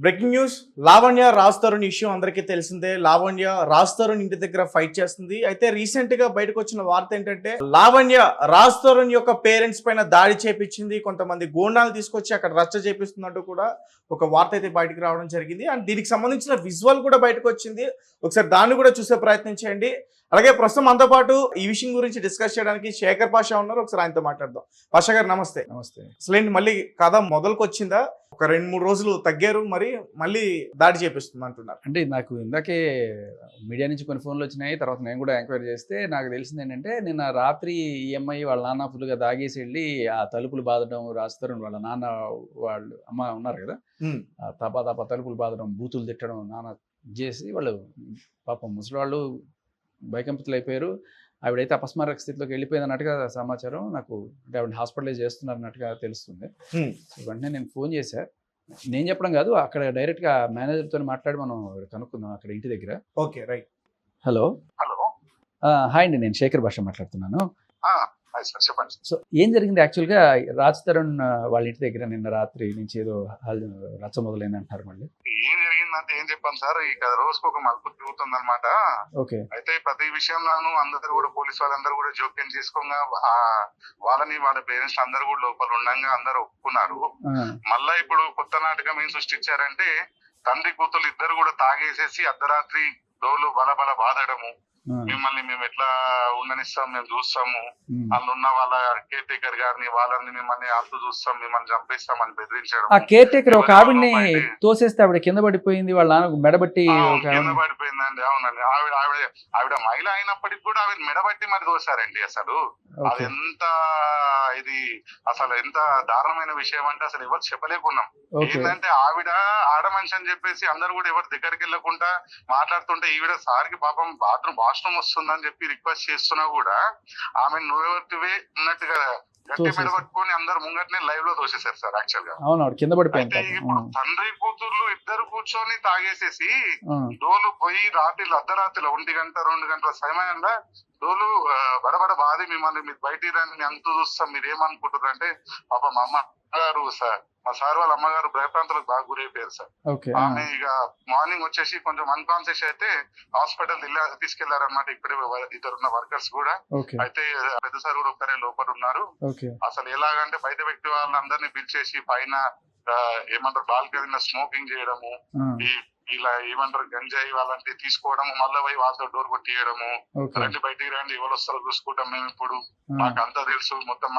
Breaking news. Lavanya Raj Tarun issue అందరికీ తెలిసిందే. లావణ్య రాజ్ తరుణ్ ఇంటి దగ్గర ఫైట్ చేస్తుంది. అయితే రీసెంట్ గా బయటకు వచ్చిన వార్త ఏంటంటే లావణ్య రాజ్ తరుణ్ యొక్క పేరెంట్స్ పైన దాడి చేపించింది, కొంతమంది గూండాలు తీసుకొచ్చి అక్కడ రచ్చ చేపిస్తున్నట్టు కూడా ఒక వార్త అయితే బయటకు రావడం జరిగింది. అండ్ దీనికి సంబంధించిన విజువల్ కూడా బయటకు వచ్చింది. ఒకసారి దాన్ని కూడా చూసే ప్రయత్నం చేయండి. అలాగే ప్రస్తుతం మనతో పాటు ఈ విషయం గురించి డిస్కస్ చేయడానికి శేఖర్ పాషా ఉన్నారు. ఒకసారి ఆయనతో మాట్లాడదాం. పాషా గారు నమస్తే. నమస్తే. అసలేంటి మళ్ళీ కథ మొదలుకు వచ్చిందా? ఒక 2-3 రోజులు తగ్గారు, మరి మళ్ళీ దాడి చేపిస్తుంది అంటున్నారు. అంటే నాకు ఇందాకే మీడియా నుంచి కొన్ని ఫోన్లు వచ్చినాయి. తర్వాత నేను కూడా ఎంక్వైరీ చేస్తే నాకు తెలిసింది ఏంటంటే, నిన్న రాత్రి ఈఎంఐ వాళ్ళ నాన్న ఫుల్గా దాగేసి వెళ్ళి ఆ తలుపులు బాదడం, రాస్తారు వాళ్ళ నాన్న వాళ్ళు అమ్మ ఉన్నారు కదా, తపా తపా తలుపులు బాదడం, బూతులు తిట్టడం నాన్న చేసి వాళ్ళు పాపం ముసలివాళ్ళు భయకంపితులు అయిపోయారు. ఆవిడైతే అపస్మారక స్థితిలోకి వెళ్ళిపోయింది అన్నట్టుగా సమాచారం నాకు. అంటే ఆవిడ హాస్పిటలైజ్ చేస్తున్నారు అన్నట్టుగా తెలుస్తుంది. వెంటనే నేను ఫోన్ చేశా. నేను చెప్పడం కాదు, అక్కడ డైరెక్ట్గా మేనేజర్తో మాట్లాడి మనం కనుక్కుందాం అక్కడ ఇంటి దగ్గర. Okay, right. Hello. Hello. Hi అండి, నేను శేఖర్ భాష మాట్లాడుతున్నాను. చెప్పండి. సో ఏం జరిగింది యాక్చువల్గా రాజ్ తరుణ్ వాళ్ళ ఇంటి దగ్గర నిన్న రాత్రి నుంచి ఏదో రచ్చ మొదలైంది అంటారు. మళ్ళీ ఏం జరిగిందంటే ఏం చెప్పాను సార్, ఈ రోజుకు ఒక మలుపు తిరుగుతుంది అనమాట. ఓకే. అయితే ప్రతి విషయంలోనూ అందరూ కూడా పోలీసు వాళ్ళందరూ కూడా జోక్యం చేసుకోగా వాళ్ళని వాళ్ళ పేరెంట్స్ అందరూ కూడా లోపల ఉండగా అందరూ ఒప్పుకున్నారు. మళ్ళా ఇప్పుడు కొత్త నాటకం ఏం సృష్టించారంటే, తండ్రి కూతురు ఇద్దరు కూడా తాగేసేసి అర్ధరాత్రి డోలు బలబల బాధడము, మిమ్మల్ని మేము ఎట్లా ఉండనిస్తాం, మేము చూస్తాము, అందులో ఉన్న వాళ్ళ కేర్ టేకర్ గారిని వాళ్ళని మిమ్మల్ని అంతు చూస్తాం, మిమ్మల్ని చంపేస్తామని బెదిరించడం. ఆ కేర్ టేకర్ ఒక ఆవిడని తోసేస్తే ఆవిడ కింద పడిపోయింది, వాళ్ళ మెడబట్టి కింద పడిపోయిందండి. అవునండి, ఆవిడ మహిళ అయినప్పటికి కూడా ఆవిడ మెడబట్టి మరి తోసారండి. అసలు అది ఎంత ఎంత దారుణమైన విషయం అంటే అసలు ఎవరు చెప్పలేకున్నాం. ఏంటంటే ఆడ మనిషి అని చెప్పేసి అందరు కూడా ఎవరు దగ్గరికి వెళ్ళకుండా మాట్లాడుతుంటే, ఈవిడ సార్కి పాపం వాష్రూమ్ వస్తుందని చెప్పి రిక్వెస్ట్ చేస్తున్నా కూడా ఆమె నువ్వెవరివే అన్నట్టుగా గట్టి మెడబట్టుకొని అందరు ముంగట్నే లైవ్ లో తోసేసారు సార్. యాక్చువల్ గా అయితే ఇప్పుడు తండ్రి కూతుర్లు ఇద్దరు కూర్చొని తాగేసేసి డోలు పోయి అర్ధరాత్రిలో 1 గంట 2 గంటల సమయంలో డోలు బడబడ బాధి మిమ్మల్ని మీరు బయటికి రండి అంతు చూస్తాం, మీరు ఏమనుకుంటారు అంటే, పాప మా అమ్మగారు సార్, మా సార్ వాళ్ళ అమ్మగారు భయప్రాంతాలకు బాగా గురైపోయారు సార్. ఆమె ఇక మార్నింగ్ వచ్చేసి కొంచెం అన్కాన్షియస్ అయితే హాస్పిటల్ తీసుకెళ్లారనమాట. ఇప్పుడే ఇద్దరున్న వర్కర్స్ కూడా. అయితే పెద్ద సార్ కూడా ఒక్కరే లోపల ఉన్నారు. అసలు ఎలాగంటే బయట వ్యక్తి వాళ్ళందరినీ పిలిచేసి పైన ఏమంటారు బాల్కనీలో స్మోకింగ్ చేయడము, ఇలా ఏమంటారు గంజాయి వాళ్ళంటి తీసుకోవడము, మళ్ళీ పోయి వాళ్ళతో డోర్ కొట్టియడము, రండి బయటికి రండి ఎవరు వస్తారో చూసుకుంటాం మేము, ఇప్పుడు మాకు అంతా తెలుసు, మొత్తం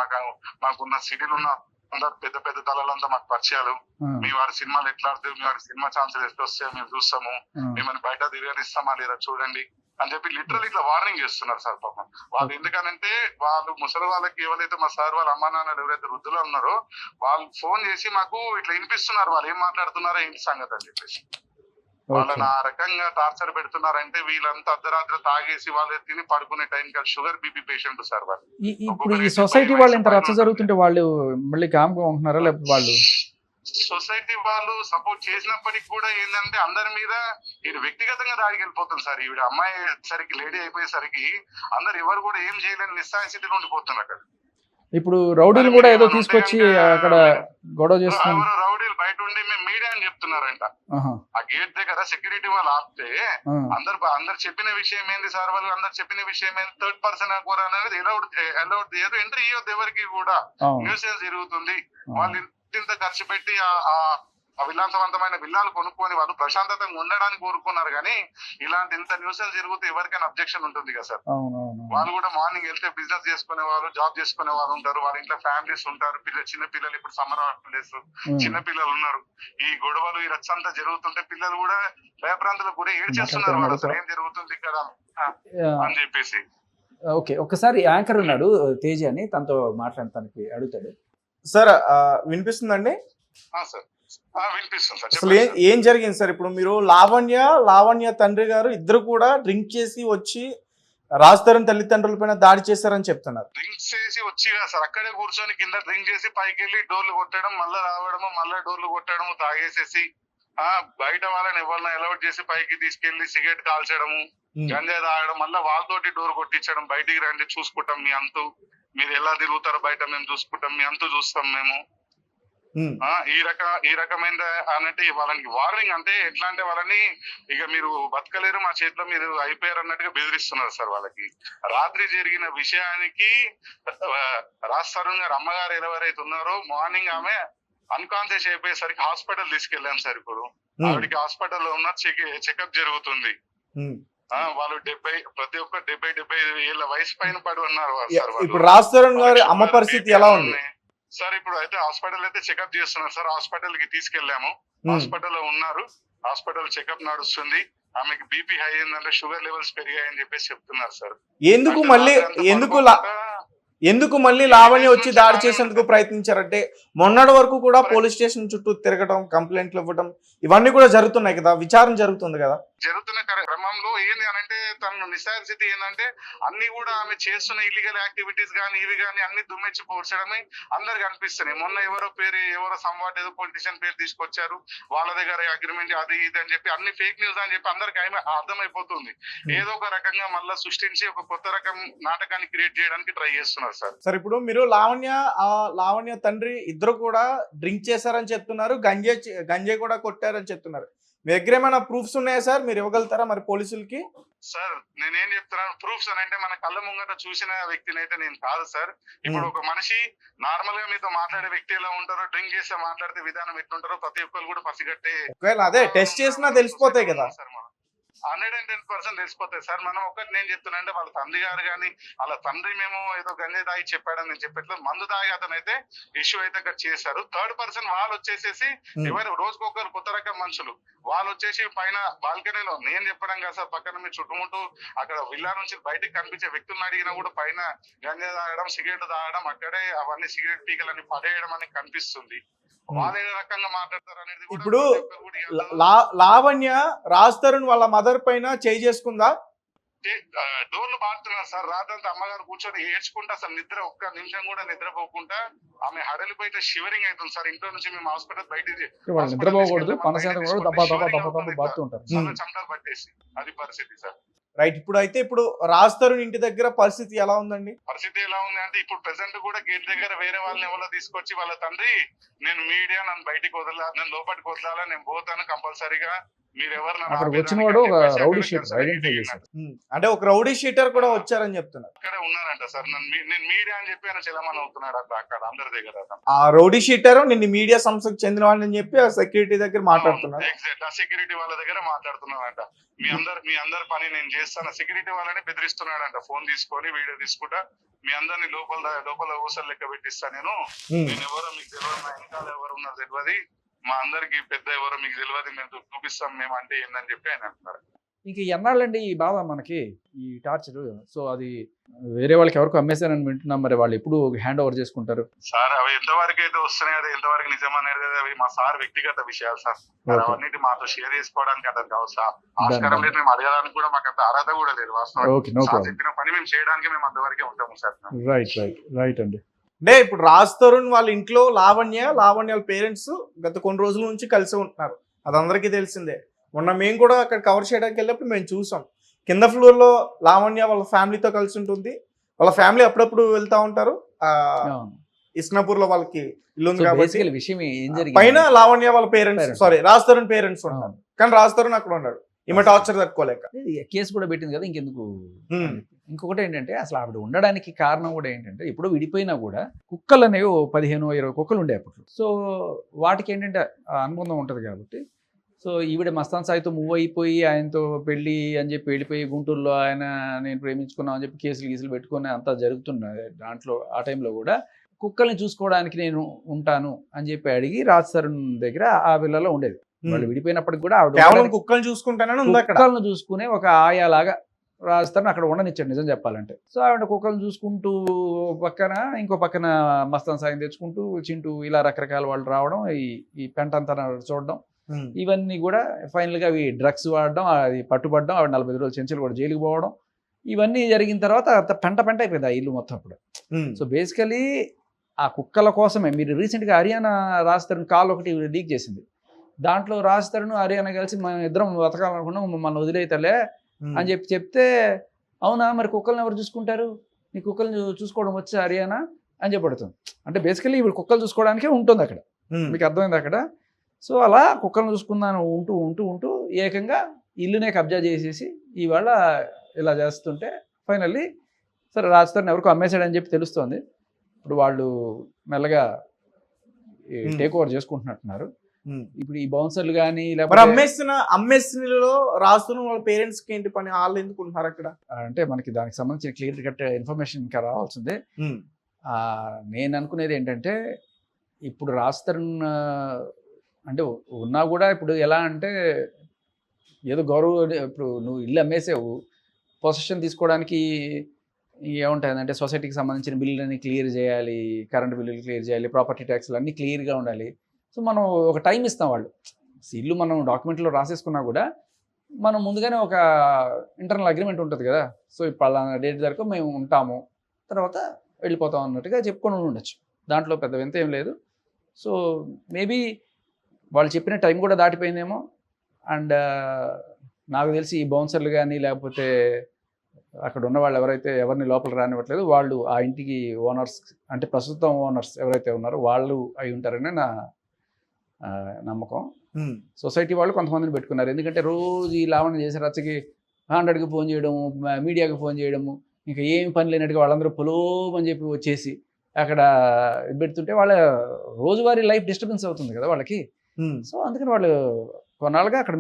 మాకున్న సిటీలు ఉన్న అందరు పెద్ద పెద్ద తలలంతా మాకు పరిచయాలు, మీ వారి సినిమాలు ఎట్లా ఆడుతుంది, మీ వారి సినిమా ఛాన్సెస్ ఎట్లా వస్తాయో మేము చూస్తాము, మిమ్మల్ని బయట తిరగనిస్తామా లేదా చూడండి అని చెప్పి లిటరల్ ఇట్లా వార్నింగ్ చేస్తున్నారు సార్. పాపం వాళ్ళు ఎందుకనంటే, వాళ్ళు ముసలి వాళ్ళకి ఎవరైతే మా సార్ వాళ్ళ అమ్మా నాన్నలు ఎవరైతే వృద్ధులు ఉన్నారో వాళ్ళు ఫోన్ చేసి మాకు ఇట్లా వినిపిస్తున్నారు, వాళ్ళు ఏం మాట్లాడుతున్నారో ఏంటి సంగతి అని చెప్పేసి. వాళ్ళని ఆ రకంగా టార్చర్ పెడుతున్నారంటే, వీళ్ళంతా అర్ధరాత్రి తాగేసి వాళ్ళు తిని పడుకునే టైం కాదు, షుగర్ బీపీ పేషెంట్ సార్ వాళ్ళు. ఇప్పుడు ఈ సొసైటీ వాళ్ళు ఎంత రచ్చ జరుగుతుంటే వాళ్ళు మళ్ళీ కామ్గా ఉంటున్నారా, లేకపోతే వాళ్ళు సొసైటీ వాళ్ళు సపోర్ట్ చేసినప్పటికి కూడా ఏంటంటే అందరి మీద ఇది వ్యక్తిగతంగా దాడికి వెళ్ళిపోతుంది సార్. ఈవిడ అమ్మాయి సరికి లేడీ అయిపోయేసరికి అందరు ఎవరు కూడా ఏం చేయలేని నిస్సాయ స్థితిలో ఉండిపోతున్నారు అక్కడ. ఇప్పుడు రౌడీలు కూడా ఏదో తీసుకొచ్చి అక్కడ గొడవ చేస్తున్నారు. రౌడీలు బయట ఉండి మేము మీడియా అని చెప్తున్నారంట. ఆ గేట్ దగ్గర సెక్యూరిటీ వాళ్ళు ఆపితే అందరు చెప్పిన విషయం ఏంది సార్, వాళ్ళు అందరు చెప్పిన విషయం ఏంది, థర్డ్ పర్సన్ కూడా అనేది అలౌడ్ ఎంట్రీ ఇవ్వద్దు ఎవరికి కూడా, న్యూసెన్స్ జరుగుతుంది. వాళ్ళు ఇంత ఖర్చు పెట్టి ఆ విలాసవంతమైన విల్లాలు కొనుక్కొని వాళ్ళు ప్రశాంతంగా ఉండడానికి కోరుకున్నారు, కానీ ఇలాంటి ఇంత న్యూసెన్స్ జరిగితే ఎవరికైనా అబ్జెక్షన్ ఉంటుంది కదా సార్. వాళ్ళు కూడా మార్నింగ్ వెళ్తే బిజినెస్ చేసుకునే వాళ్ళు, జాబ్ చేసుకునే వాళ్ళు ఉంటారు, వాళ్ళ ఇంట్లో ఫ్యామిలీస్ ఉంటారు, చిన్న పిల్లలు, ఇప్పుడు సమ్మర్ హాలిడేస్, చిన్న పిల్లలు ఉన్నారు. ఈ గొడవలు ఈ రచ్చంతా జరుగుతుంటే పిల్లలు కూడా భయప్రాంతాలకు కూడా ఏడ్చేస్తున్నారు, వాళ్ళు అసలు ఏం జరుగుతుంది ఇక్కడ అని చెప్పేసి. ఓకే, ఒకసారి యాంకర్ ఉన్నాడు తేజ అని, తనతో మాట్లాడటానికి అడుగుతాడు. సార్ వినిపిస్తుందండి? అసలు ఏం జరిగింది సార్? ఇప్పుడు మీరు లావణ్య తండ్రి గారు ఇద్దరు కూడా డ్రింక్ చేసి వచ్చి రాజ్ తరుణ్ తల్లిదండ్రుల పైన దాడి చేశారని చెప్తున్నారు. డ్రింక్ చేసి వచ్చి సార్ అక్కడే కూర్చొని కింద డ్రింక్ చేసి పైకి వెళ్ళి డోర్లు కొట్టడం, మళ్ళా రావడము, మళ్ళా డోర్లు కొట్టడము, తాగేసేసి బయట వాళ్ళని ఎవరిని అలౌట్ చేసి పైకి తీసుకెళ్లి సిగరెట్ కాల్చడము, గంజాయి తాగడం, మళ్ళీ వాళ్ళతోటి డోర్ కొట్టించడం, బయటికి రండి చూసుకుంటాం మీ అంతు, మీరు ఎలా తిరుగుతారో బయట మేము చూసుకుంటాం, మీ అంతు చూస్తాం మేము ఈ రకమైన అన్నట్టు వాళ్ళకి వార్నింగ్, అంటే ఎట్లా అంటే వాళ్ళని ఇక మీరు బతకలేరు, మా చేతిలో మీరు అయిపోయారు అన్నట్టుగా బెదిరిస్తున్నారు సార్. వాళ్ళకి రాత్రి జరిగిన విషయానికి రాజ్ తరుణ్ గారు అమ్మగారు ఎవరైతే ఉన్నారో మార్నింగ్ ఆమె అన్కాన్షియస్ అయిపోయేసరికి హాస్పిటల్ తీసుకెళ్ళాం సార్. ఇప్పుడు ఆవిడకి హాస్పిటల్లో ఉన్న చెకప్ జరుగుతుంది. వాళ్ళు ప్రతి ఒక్క 70-75 ఏళ్ళ వయసు పైన పడి ఉన్నారు సార్. ఇప్పుడు రాజ్ తరుణ్ గారి అమ్మ పరిస్థితి ఎలా ఉంది సార్? ఇప్పుడు అయితే హాస్పిటల్ అయితే చెకప్ చేస్తున్నారు సార్. హాస్పిటల్ కి తీసుకెళ్లాము, హాస్పిటల్లో ఉన్నారు, హాస్పిటల్ చెకప్ నడుస్తుంది. ఆమెకి బీపీ హై అయిందంటే షుగర్ లెవెల్స్ పెరిగాయని చెప్పేసి చెప్తున్నారు సార్. ఎందుకు మళ్ళీ లావణ్య వచ్చి దాడి చేసేందుకు ప్రయత్నించారంటే మొన్నటి వరకు కూడా పోలీస్ స్టేషన్ చుట్టూ తిరగడం, కంప్లైంట్లు ఇవ్వడం ఇవన్నీ కూడా జరుగుతున్నాయి కదా, విచారణ జరుగుతుంది కదా. జరుగుతున్న క్రమంలో ఏంది అనంటే తన నిశాస్థితి ఏంటంటే అన్ని కూడా ఆమె చేస్తున్న ఇల్లీగల్ యాక్టివిటీస్ కానీ ఇవి కానీ అన్ని దుమ్మెచ్చి పోడ్చడమే అందరికి అనిపిస్తున్నాయి. మొన్న ఎవరో సంవాట్ ఏదో పొలిటీషియన్ పేరు తీసుకొచ్చారు, వాళ్ళ దగ్గర అగ్రిమెంట్ అది ఇది అని చెప్పి అన్ని ఫేక్ న్యూస్ అని చెప్పి అందరికి అర్థమైపోతుంది. ఏదో ఒక రకంగా మళ్ళీ సృష్టించి ఒక కొత్త రకం నాటకాన్ని క్రియేట్ చేయడానికి ట్రై చేస్తున్నారు సార్. ఇప్పుడు మీరు లావణ్య తండ్రి ఇద్దరు కూడా డ్రింక్ చేశారని చెప్తున్నారు, గంజాయి కూడా కొట్టారని చెప్తున్నారు. మీ దగ్గర ఏమైనా ప్రూఫ్స్ ఉన్నాయా సార్? మీరు ఇవ్వగలుగుతారా మరి పోలీసులకి? సార్ నేనేం చెప్తున్నాను, ప్రూఫ్స్ అని అంటే మన కళ్ళ ముంగట చూసిన వ్యక్తిని అయితే నేను కాదు సార్. ఇప్పుడు ఒక మనిషి నార్మల్ గా మీతో మాట్లాడే వ్యక్తి ఎలా ఉంటారో, డ్రింక్ చేస్తే మాట్లాడితే విధానం ఎట్లుంటారో ప్రతి ఒక్కరు కూడా పసిగట్టే. అదే టెస్ట్ చేసినా తెలిసిపోతాయి కదా సార్. 110% తెలిసిపోతాయి సార్. మనం ఒకటి నేను చెప్తున్నా అంటే వాళ్ళ తండ్రి గారు కానీ వాళ్ళ తండ్రి మేము ఏదో గంజాయి తాగి చెప్పాడని నేను చెప్పట్లేదు. మందు తాగి అతను అయితే ఇష్యూ అయితే అక్కడ చేశారు. థర్డ్ పర్సన్ వాళ్ళు వచ్చేసేసి ఎవరు రోజుకొకరు కొత్త రకం మనుషులు వాళ్ళు వచ్చేసి పైన బాల్కనీలో నేను చెప్పడం కదా సార్, పక్కన మీ చుట్టుముట్టు అక్కడ విల్లా నుంచి బయటకు కనిపించే వ్యక్తులను అడిగినా కూడా పైన గంజాయి తాగడం, సిగరెట్ తాగడం, అక్కడే అవన్నీ సిగరెట్ పీకలని పడేయడం అని కనిపిస్తుంది. వాళ్ళు ఏ రకంగా మాట్లాడతారు అనేది ఇప్పుడు లావణ్య రాజ్ తరుణ్ వాళ్ళ మదర్ పైన చేయి చేసుకుందా? డోర్లు బాడుతున్నారు సార్. రాత్రంతా అమ్మగారు కూర్చొని ఏడ్చుకుంటా అసలు ఒక్క నిమిషం కూడా నిద్రపోకుండా ఆమె హడలిపోయితే షివరింగ్ అవుతుంది సార్. ఇంట్లో నుంచి మేము హాస్పిటల్ బయట చెమటలు పట్టేసి అది పరిస్థితి సార్. రైట్. ఇప్పుడు రాజ్ తరుణ్ ఇంటి దగ్గర పరిస్థితి ఎలా ఉందండి? పరిస్థితి ఎలా ఉంది అంటే ఇప్పుడు ప్రెసెంట్ కూడా గేట్ దగ్గర వేరే వాళ్ళని ఎవరో తీసుకొచ్చి వాళ్ళ తండ్రి నేను మీడియా నన్ను బయటికి వదలా, నేను లోపలికి వదలాలా, నేను పోతాను కంపల్సరీగా, మీరెవరు అంటే ఒక రౌడీ షీటర్ కూడా వచ్చారని చెప్తున్నారు. అక్కడే ఉన్నారంట సార్. నేను మీడియా అని చెప్పి ఆయన చలమని అవుతున్నాడు అక్కడ అందరి దగ్గర. ఆ రౌడీ షీటర్ నిన్ను మీడియా సంస్థకు చెందిన వాళ్ళని చెప్పి ఆ సెక్యూరిటీ దగ్గర మాట్లాడుతున్నారు. ఎగ్జాక్ట్, ఆ సెక్యూరిటీ వాళ్ళ దగ్గర మాట్లాడుతున్నాడంట. మీ అందరి పని నేను చేస్తాను, సెక్యూరిటీ వాళ్ళని బెదిరిస్తున్నాడంట. ఫోన్ తీసుకొని వీడియో తీసుకుంటా మీ అందరిని లోపల ఊసలు లెక్క పెట్టిస్తా, నేను ఎవరో మీకు తెలియదు, మా వెనకాల ఎవరు ఉన్నారు తెలియదు, మా అందరికి పెద్ద ఎవరో మీకు తెలియదు, మేము చూపిస్తాం మేము అంటే ఏందని చెప్పి ఆయన అంటున్నారు. ఇంక ఎన్నాళ్ళండి ఈ బాధ మనకి, ఈ టార్చర్? సో అది వేరే వాళ్ళకి ఎవరికి అమ్మేశారని వింటున్నాం, మరి వాళ్ళు ఎప్పుడు హ్యాండ్ ఓవర్ చేసుకుంటారు సార్? అవి ఎంతవరకు అయితే వస్తున్నాయి, అది ఎంతవరకు నిజమనేది అవి మా సార్ వ్యక్తిగత విషయాలు సార్. అవన్నిటి మాతో షేర్ చేసుకోవడానికి అతను కాదు సార్, ఆస్కారం లేదు, మేము అడగడానికి కూడా మాకు అంత అర్హత కూడా లేదు. వాస్తవం చెప్పిన పని మేము చేయడానికి మేము అంతవరకే ఉంటాము సార్. రైట్ అండి. అంటే ఇప్పుడు రాజ్ తరుణ్ వాళ్ళ ఇంట్లో లావణ్య పేరెంట్స్ గత కొన్ని రోజుల నుంచి కలిసి ఉంటున్నారు, అది అందరికీ తెలిసిందే. మొన్న మేము కూడా అక్కడ కవర్ చేయడానికి వెళ్ళినప్పుడు మేము చూసాం, కింద ఫ్లోర్ లో లావణ్య వాళ్ళ ఫ్యామిలీతో కలిసి ఉంటుంది, వాళ్ళ ఫ్యామిలీ అప్పుడప్పుడు వెళ్తా ఉంటారు. ఇస్నాపూర్ లో వాళ్ళకి ఇల్లు ఉంది కాబట్టి పైన లావణ్య వాళ్ళ పేరెంట్స్ రాజ్ తరుణ్ పేరెంట్స్ ఉంటారు, కానీ రాజ్ తరుణ్ అక్కడ ఉన్నాడు. ఈమె టార్చర్ తట్టుకోలేక కేసు కూడా పెట్టింది కదా, ఇంకెందుకు. ఇంకొకటి ఏంటంటే అసలు ఆవిడ ఉండడానికి కారణం కూడా ఏంటంటే, ఇప్పుడు విడిపోయినా కూడా కుక్కలు అనేవి 15-20 కుక్కలు ఉండే అప్పట్లో. సో వాటికి ఏంటంటే అనుబంధం ఉంటుంది కాబట్టి, సో ఈవిడ మస్తాన్ సాయితో మూవ్ అయిపోయి ఆయనతో పెళ్ళి అని చెప్పి వెళ్ళిపోయి గుంటూరులో ఆయన నేను ప్రేమించుకున్నాం అని చెప్పి కేసులు పెట్టుకుని అంతా జరుగుతున్నది. దాంట్లో ఆ టైంలో కూడా కుక్కల్ని చూసుకోవడానికి నేను ఉంటాను అని చెప్పి అడిగి రాజ్ తరుణ్ దగ్గర ఆ పిల్లలో ఉండేది. వాళ్ళు విడిపోయినప్పటికి కూడా ఆవిడ కుక్కలను చూసుకునే ఒక ఆయాలాగా రాజ్ తరుణ్ అక్కడ ఉండనిచ్చాడు నిజం చెప్పాలంటే. సో ఆవిడ కుక్కలను చూసుకుంటూ పక్కన ఇంకో పక్కన మస్తాన్ సాయిని తెచ్చుకుంటూ చింటూ ఇలా రకరకాల వాళ్ళు రావడం, ఈ పెంటంతా చూడడం, ఇవన్నీ కూడా ఫైనల్గా అవి డ్రగ్స్ వాడడం, అది పట్టుబడడం, ఆవిడ 45 రోజులు చెంచులు కూడా జైలుకి పోవడం, ఇవన్నీ జరిగిన తర్వాత పెంట అయిపోయింది ఆ ఇల్లు మొత్తం అప్పుడు. సో బేసికలీ ఆ కుక్కల కోసమే మీరు రీసెంట్గా హర్యానా రాజ్ తరుణ్ కాల్ ఒకటి లీక్ చేసింది. దాంట్లో రాజ్ తరుణ్ హర్యానా కలిసి మనం ఇద్దరం బతకాలనుకున్నాం, మమ్మల్ని వదిలేతలే అని చెప్తే, అవునా మరి కుక్కలను ఎవరు చూసుకుంటారు, నీ కుక్కలను చూసుకోవడం వచ్చి హర్యానా అని చెప్పడుతుంది. అంటే బేసికలీ ఇప్పుడు కుక్కలు చూసుకోవడానికే ఉంటుంది అక్కడ. మీకు అర్థమైంది అక్కడ. సో అలా కుక్కలను చూసుకుందాను ఉంటూ ఉంటూ ఉంటూ ఏకంగా ఇల్లునే కబ్జా చేసేసి ఇవాళ ఇలా చేస్తుంటే ఫైనల్లీ సరే రాజస్థాన్ ఎవరికో అమ్మేశాడని చెప్పి తెలుస్తోంది. ఇప్పుడు వాళ్ళు మెల్లగా టేక్ ఓవర్ చేసుకుంటున్నట్టున్నారు. ఇప్పుడు ఈ బౌన్సర్లు కానీ మరి అమ్మేసినలో రాస్తున్న వాళ్ళ పేరెంట్స్ కి ఏంటి పని, వాళ్ళు ఎందుకు ఉంటున్నారు అక్కడ అంటే మనకి దానికి సంబంధించిన క్లియర్ కట్ ఇన్ఫర్మేషన్ ఇంకా రావాల్సిందే. నేను అనుకునేది ఏంటంటే ఇప్పుడు రాజస్థాన్ అంటే ఉన్నా కూడా ఇప్పుడు ఎలా అంటే ఏదో గౌరవ ఇప్పుడు నువ్వు ఇల్లు అమ్మేసావు, పొజిషన్ తీసుకోవడానికి ఏముంటుంది అంటే సొసైటీకి సంబంధించిన బిల్లులన్నీ క్లియర్ చేయాలి, కరెంట్ బిల్లులు క్లియర్ చేయాలి, ప్రాపర్టీ ట్యాక్స్లు అన్నీ క్లియర్గా ఉండాలి. సో మనం ఒక టైం ఇస్తాం వాళ్ళు. ఇల్లు మనం డాక్యుమెంట్లో రాసేసుకున్నా కూడా మనం ముందుగానే ఒక ఇంటర్నల్ అగ్రిమెంట్ ఉంటుంది కదా. సో ఇప్పుడు అలా డేట్ వరకు మేము ఉంటాము, తర్వాత వెళ్ళిపోతాం అన్నట్టుగా చెప్పుకొని ఉండొచ్చు. దాంట్లో పెద్ద వింత ఏం లేదు. సో మేబీ వాళ్ళు చెప్పిన టైం కూడా దాటిపోయిందేమో. అండ్ నాకు తెలిసి ఈ బౌన్సర్లు కానీ లేకపోతే అక్కడ ఉన్న వాళ్ళు ఎవరైతే ఎవరిని లోపల రానివ్వట్లేదు వాళ్ళు ఆ ఇంటికి ఓనర్స్ అంటే ప్రస్తుతం ఓనర్స్ ఎవరైతే ఉన్నారో వాళ్ళు అయి ఉంటారని నా నమ్మకం. సొసైటీ వాళ్ళు కొంతమందిని పెట్టుకున్నారు. ఎందుకంటే రోజు ఈ లావణ్య చేసే రచ్చకి 100కి ఫోన్ చేయడము, మీడియాకి ఫోన్ చేయడము, ఇంకా ఏమి పని లేనట్టుగా వాళ్ళందరూ పొలోమని చెప్పి వచ్చేసి అక్కడ పెడుతుంటే వాళ్ళ రోజువారీ లైఫ్ డిస్టర్బెన్స్ అవుతుంది కదా వాళ్ళకి. సో అందుకని వాళ్ళు కొన్నాళ్ళుగా అక్కడ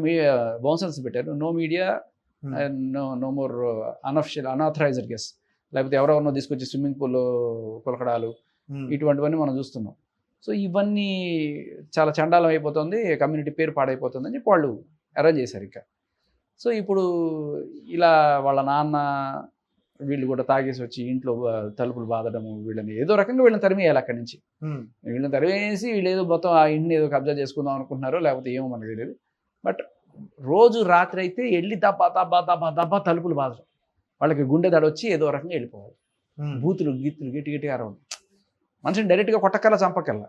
బౌన్సర్స్ పెట్టారు. No media, no more unofficial unauthorized guest, లేకపోతే ఎవరెవరినో తీసుకొచ్చి స్విమ్మింగ్ పూల్లో కులకడాలు ఇటువంటివన్నీ మనం చూస్తున్నాం. సో ఇవన్నీ చాలా చండాలం అయిపోతుంది, కమ్యూనిటీ పేరు పాడైపోతుంది అని చెప్పి వాళ్ళు అరేంజ్ చేశారు ఇంకా. సో ఇప్పుడు ఇలా వాళ్ళ నాన్న వీళ్ళు కూడా తాగేసి వచ్చి ఇంట్లో తలుపులు బాదడము, వీళ్ళని ఏదో రకంగా వీళ్ళని తరిమేయాలి అక్కడి నుంచి. వీళ్ళని తరిమేసి వీళ్ళు ఏదో మొత్తం ఆ ఇంటిని ఏదో కబ్జా చేసుకుందాం అనుకుంటున్నారో లేకపోతే ఏమో మనకు తెలియదు. బట్ రోజు రాత్రి అయితే వెళ్ళి దబ్బా దబ్బా దబ్బా దబ్బా తలుపులు బాదడం, వాళ్ళకి గుండె దడొచ్చి ఏదో రకంగా వెళ్ళిపోవాలి. బూతులు గీతులు గట్టి గట్టిగా అరవడం, మనిషిని డైరెక్ట్గా కొట్టకల్లా చంపకల్లా,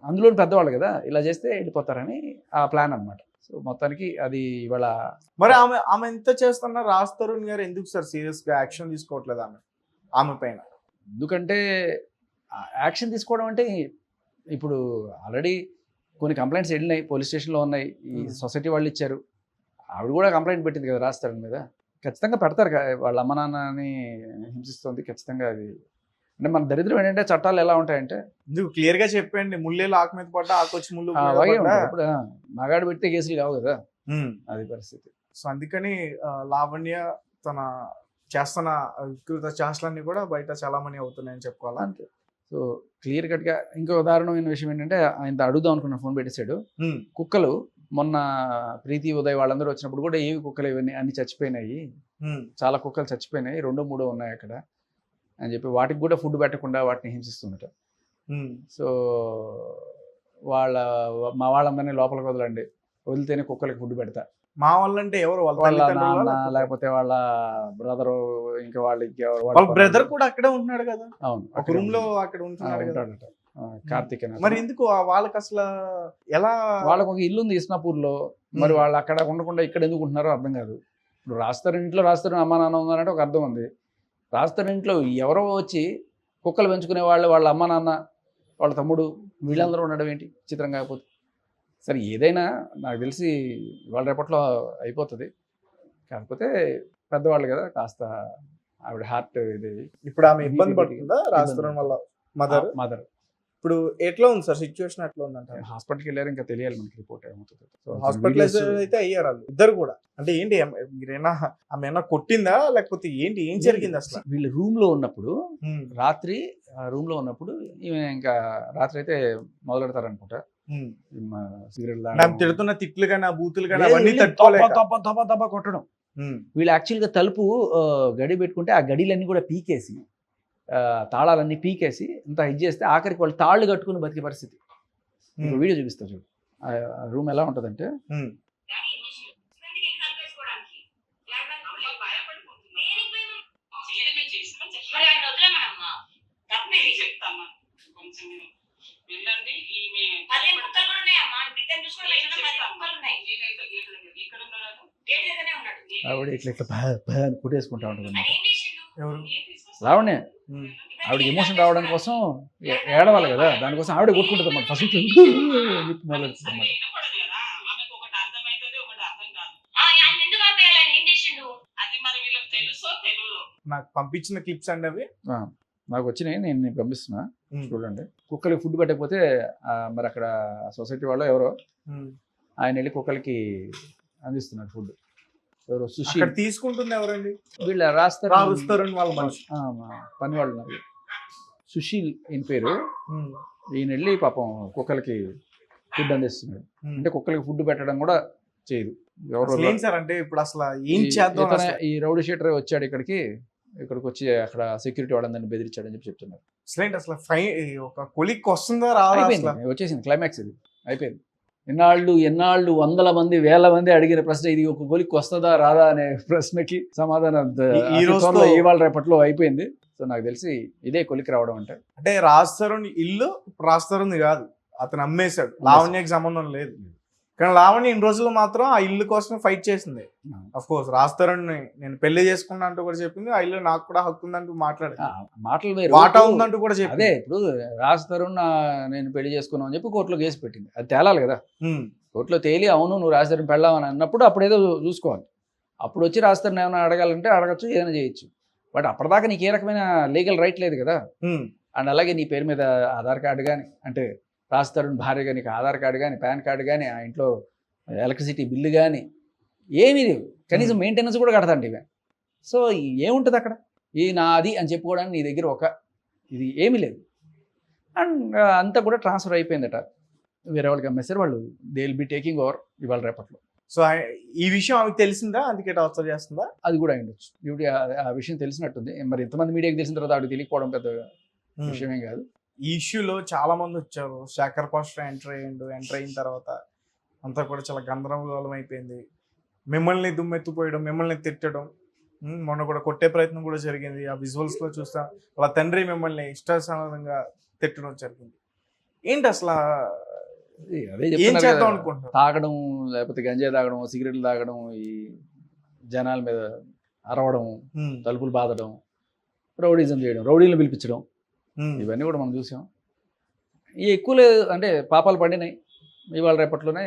అందులో పెద్దవాళ్ళు కదా ఇలా చేస్తే వెళ్ళిపోతారని ఆ ప్లాన్ అనమాట. సో మొత్తానికి అది ఇవాళ మరి ఆమె ఎంత చేస్తున్నా రాజ్ తరుణ్ గారు ఎందుకు సార్ సీరియస్ గా యాక్షన్ తీసుకోవట్లేదు ఆమె పైన? ఎందుకంటే యాక్షన్ తీసుకోవడం అంటే ఇప్పుడు ఆల్రెడీ కొన్ని కంప్లైంట్స్ వెళ్ళినాయి, పోలీస్ స్టేషన్లో ఉన్నాయి, ఈ సొసైటీ వాళ్ళు ఇచ్చారు. ఆవిడ కూడా కంప్లైంట్ పెట్టింది కదా రాజ్ తరుణ్ మీద. ఖచ్చితంగా పెడతారు, వాళ్ళ అమ్మ నాన్నని హింసిస్తుంది ఖచ్చితంగా. అది అంటే మన దరిద్రం ఏంటంటే చట్టాలు ఎలా ఉంటాయంటే ఎందుకు క్లియర్ గా చెప్పండి, ముళ్ళేలు ఆకు మీద పడ్డా ఆకొచ్చి ముళ్ళు ఇప్పుడు మగాడు పెడితే కేసులు కావు కదా, అది పరిస్థితి. సో అందుకని లావణ్య తన చేస్తున్న వికృత చేష్టలన్నీ కూడా బయట చాలా మంది అవుతున్నాయని చెప్పుకోవాలా. అంతే. సో క్లియర్ కట్ గా ఇంకో దారుణమైన విషయం ఏంటంటే ఆయన అడుగుదాం అనుకున్న ఫోన్ పెట్టేశాడు. కుక్కలు మొన్న ప్రీతి ఉదయ్ వాళ్ళందరూ వచ్చినప్పుడు కూడా ఏవి కుక్కలు ఇవన్నీ అన్ని చచ్చిపోయినాయి, చాలా కుక్కలు చచ్చిపోయినాయి, 2-3 ఉన్నాయి అక్కడ అని చెప్పి వాటికి కూడా ఫుడ్ పెట్టకుండా వాటిని హింసిస్తుందట. సో మా వాళ్ళందరినీ లోపలికి వదలండి, వదిలితేనే కుక్కలకి ఫుడ్ పెడతా. మా వాళ్ళంటే ఎవరు? వాళ్ళ నాన్న లేకపోతే వాళ్ళ బ్రదరు, ఇంకా వాళ్ళ బ్రదర్ కూడా అక్కడే ఉంటున్నాడు కదా. అవును, ఒక రూమ్ లో అక్కడ ఉంటున్నాడట కార్తిక్. మరి ఎందుకు వాళ్ళకి అసలు ఎలా? వాళ్ళకి ఒక ఇల్లు ఉంది ఇస్నాపూర్లో, మరి వాళ్ళు అక్కడ ఉండకుండా ఇక్కడ ఎందుకు ఉంటున్నారో అర్థం కాదు. ఇప్పుడు రాస్తారు ఇంట్లో రాస్తారు అమ్మా నాన్న ఉన్నారంటే ఒక అర్థం ఉంది. రాస్తారు ఇంట్లో ఎవరో వచ్చి కుక్కలు పెంచుకునే వాళ్ళు, వాళ్ళ అమ్మ నాన్న, వాళ్ళ తమ్ముడు, వీళ్ళందరూ ఉండడం ఏంటి చిత్రం కాకపోతే. సరే ఏదైనా నాకు తెలిసి వాళ్ళ రేపట్లో అయిపోతుంది, కాకపోతే పెద్దవాళ్ళు కదా కాస్త ఆవిడ హార్ట్ ఇది. ఇప్పుడు ఆమె ఇబ్బంది పడుతుందా రాజస్థాన్ వల్ల? మదర్ ఇప్పుడు ఎట్లా ఉంది సార్ సిచ్యువేషన్? ఎట్లా ఉందంటే హాస్పిటల్కి వెళ్ళారు, ఇంకా తెలియాలి మనకి రిపోర్ట్ ఏమవుతుంది. హాస్పిటలైజ్ అయితే అయ్యారు వాళ్ళు ఇద్దరు కూడా. అంటే ఏంటి మీరైనా ఆమె ఏమైనా కొట్టిందా లేకపోతే ఏంటి, ఏం జరిగింది అసలు? వీళ్ళు రూమ్ లో ఉన్నప్పుడు రాత్రి రూమ్ లో ఉన్నప్పుడు ఈమె ఇంకా రాత్రి అయితే మొదలెడతారు అనుకుంటా సిగరెట్ తిడుతున్న తిట్లు కానీ ఆ బూతులు కానీ అవన్నీ తప్ప కొట్టడం. వీళ్ళు యాక్చువల్గా తలుపు గడి పెట్టుకుంటే ఆ గడిలన్నీ కూడా పీకేసి తాళాలన్నీ పీకేసి ఇంత ఇది చేస్తే ఆఖరికి వాళ్ళు తాళ్ళు కట్టుకుని బతికే పరిస్థితి. వీడియో చూపిస్తా చూడు ఆ రూమ్ ఎలా ఉంటుందంటే. ఆవిడ ఇట్లా ఇట్లా కుట్టేసుకుంటా ఉంటుంది లావణ్య. ఆవిడకి ఎమోషన్ రావడం కోసం ఏడవాలి కదా, దానికోసం ఆవిడ కొట్టుకుంటుంది అన్నమాట ఫస్ట్ చెప్పి మొదలెడుతుంది అన్నమాట. నాకు పంపించిన క్లిప్స్ అండి అవి. నాకు వచ్చినాయి, నేను నీకు పంపిస్తున్నా చూడండి. కుక్కలకి ఫుడ్ పెట్టకపోతే మరి అక్కడ సొసైటీ వాళ్ళు ఎవరో ఆయన వెళ్ళి కుక్కలకి అందిస్తున్నారు ఫుడ్. ఎవరో సుషి అక్కడ తీసుకుంటుంది ఎవరండి? వీళ్ళ రాస్తారు వాళ్ళ మనిషి, పని వాళ్ళు ఉన్నారు. సుశీల్ ఈయన పేరు. ఈయన వెళ్ళి పాపం కుక్కలకి ఫుడ్ అందిస్తున్నాడు. అంటే కుక్కలకి ఫుడ్ పెట్టడం కూడా చేయదు. ఎవరు ఏం సార్ అంటే ఇప్పుడు అసలు ఏం చేద్దాం అసలు? ఈ రౌడీ షీటర్ వచ్చాడు ఇక్కడికి వచ్చి అక్కడ సెక్యూరిటీ వాళ్ళందరినీ బెదిరించాడని చెప్పి చెప్తున్నారు. అసలు ఒక కొలిక్ వస్తుందా రాదా? అయిపోయింది, వచ్చేసింది క్లైమాక్స్, ఇది అయిపోయింది. ఎన్నాళ్ళు వందల మంది వేల మంది అడిగిన ప్రశ్న ఇది ఒక గోలికి వస్తుందా రాదా అనే ప్రశ్నకి సమాధానం ఈ రోజుతో ఇవాళ రేపట్లో అయిపోయింది. సో నాకు తెలిసి ఇదే కొలికి రావడం అంటే రాజ్ తరుణ్ ఇల్లు రాజ్ తరుణ్ కాదు, అతను అమ్మేశాడు. లావణ్యకి సంబంధం లేదు. కానీ లావణ్య ఇన్ని రోజులు మాత్రం ఆ ఇల్లు కోసం ఫైట్ చేసింది. అఫ్ కోర్స్ రాజ్ తరుణ్ నేను పెళ్లి చేసుకున్నా అంటూ కూడా చెప్పింది. ఆ ఇల్లు నాకు కూడా హక్కు ఉందంటూ మాటలు వేరు, వాటా ఉందంటూ కూడా చెప్పింది. అదే ఇప్పుడు రాజ్ తరుణ్ నేను పెళ్లి చేసుకున్నావు అని చెప్పి కోర్టులో కేసు పెట్టింది. అది తేలాలి కదా, కోర్టులో తేలి అవును నువ్వు రాజ్ తరుణ్ పెళ్ళావని అన్నప్పుడు అప్పుడేదో చూసుకోవాలి. అప్పుడు వచ్చి రాజ్ తరుణ్ ఏమైనా అడగాలంటే అడగచ్చు, ఏదైనా చేయొచ్చు. బట్ అప్పటిదాకా నీకు ఏ రకమైన లీగల్ రైట్ లేదు కదా. అండ్ అలాగే నీ పేరు మీద ఆధార్ కార్డు కానీ, అంటే రాజ్ తరుణ్ భార్యగా నీకు ఆధార్ కార్డు కానీ, పాన్ కార్డు కానీ, ఆ ఇంట్లో ఎలక్ట్రిసిటీ బిల్లు కానీ ఏమీ లేవు. కనీసం మెయింటెనెన్స్ కూడా కడతాండి ఇవే. సో ఏముంటుంది అక్కడ? ఈ నాది అని చెప్పుకోవడానికి నీ దగ్గర ఇది ఏమీ లేదు. అండ్ అంతా కూడా ట్రాన్స్ఫర్ అయిపోయిందట, వేరే వాళ్ళకి అమ్మేశారు. వాళ్ళు they will be taking over ఇవాళ రేపట్లో. సో ఈ విషయం ఆమెకు తెలిసిందా, అందుకే టార్చర్ చేస్తుందా? అది కూడా అయిండొచ్చు. ఇప్పుడు ఆ విషయం తెలిసినట్టుంది. మరి ఎంతమంది మీడియాకి తెలిసిన తర్వాత ఆవిడకి తెలియకపోవడం పెద్ద విషయమేం కాదు. ఈ ఇష్యూలో చాలా మంది వచ్చారు. శేఖర్ పాస్టర్ ఎంటర్ అయిన తర్వాత అంతా కూడా చాలా గందరగోళం అయిపోయింది. మిమ్మల్ని దుమ్మెత్తిపోయడం, మిమ్మల్ని తిట్టడం, మొన్న కూడా కొట్టే ప్రయత్నం కూడా జరిగింది. ఆ విజువల్స్ లో చూస్తా వాళ్ళ తండ్రి మిమ్మల్ని ఇష్టానుసారంగా తిట్టడం జరిగింది. ఏంటి అసలు అదే ఏం చేద్దాం అనుకుంటున్నారు? తాగడం, లేకపోతే గంజాయి తాగడం, సిగరెట్లు తాగడం, ఈ జనాల మీద అరవడం, తలుపులు బాదడం, రౌడీజం చేయడం, రౌడీలను పిలిపించడం, ఇవన్నీ కూడా మనం చూసాం. ఈ ఎక్కువ లేదు అంటే పాపాలు పడినాయి. ఇవాళ రేపట్లోనే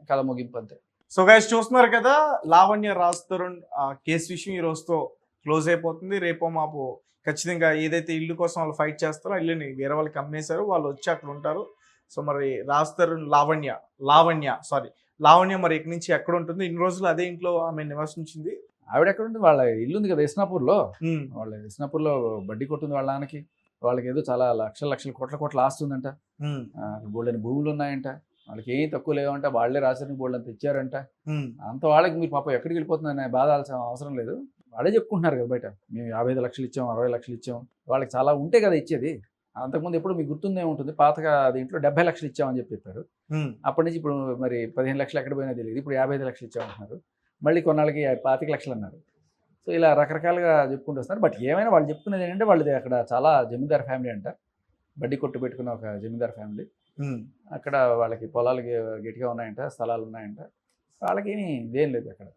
కథ ముగింపు అంతే. సో గైస్ చూస్తున్నారు కదా, లావణ్య రాజ్ తరుణ్ కేసు విషయం ఈ రోజుతో క్లోజ్ అయిపోతుంది. రేపో మాపు ఖచ్చితంగా ఏదైతే ఇల్లు కోసం వాళ్ళు ఫైట్ చేస్తారో ఆ ఇల్లుని వేరే వాళ్ళకి అమ్మేశారు, వాళ్ళు వచ్చి అక్కడ ఉంటారు. సో మరి రాజ్ తరుణ్ లావణ్య మరి ఇక్కడి నుంచి ఎక్కడ ఉంటుంది? ఇన్ని రోజులు అదే ఇంట్లో ఆమె నివసించింది. ఆవిడ ఎక్కడ ఉంటుంది? వాళ్ళ ఇల్లు ఉంది కదా ఇస్నాపూర్లో. వాళ్ళ ఇస్నాపూర్లో బడ్డీ కొట్టుంది వాళ్ళ నాన్నకి. వాళ్ళకి ఏదో చాలా లక్షల కోట్ల ఆస్తుందంట. బోల్డని భూములు ఉన్నాయంట. వాళ్ళకి ఏం తక్కువ లేవంట. వాళ్ళే రాజధాని బోల్డ్ అంత ఇచ్చారంట. అంత వాళ్ళకి మీరు పాపం ఎక్కడికి వెళ్ళిపోతుందని బాధాల్సిన అవసరం లేదు. వాళ్ళే చెప్పుకుంటున్నారు కదా బయట, మేము 55 లక్షలు ఇచ్చాం, 60 లక్షలు ఇచ్చాం. వాళ్ళకి చాలా ఉంటే కదా ఇచ్చేది. అంతకుముందు ఎప్పుడు మీకు గుర్తుందే ఉంటుంది, పాతగా దీంట్లో 70 లక్షలు ఇచ్చామని చెప్పారు. అప్పటి నుంచి ఇప్పుడు మరి 15 లక్షలు ఎక్కడ పోయినా తెలియదు. ఇప్పుడు 55 లక్షలు ఇచ్చామంటున్నారు. మళ్ళీ కొన్నాళ్ళకి 25 లక్షలు అన్నారు. సో ఇలా రకరకాలుగా చెప్పుకుంటూ వస్తున్నారు. బట్ ఏమైనా వాళ్ళు చెప్పుకునేది ఏంటంటే వాళ్ళది అక్కడ చాలా జమీందార్ ఫ్యామిలీ అంట. బడ్డీ కొట్టు పెట్టుకున్న ఒక జమీందార్ ఫ్యామిలీ. అక్కడ వాళ్ళకి పొలాలు గట్టిగా ఉన్నాయంట, స్థలాలు ఉన్నాయంట. వాళ్ళకి ఏమీ ఇదేం లేదు అక్కడ.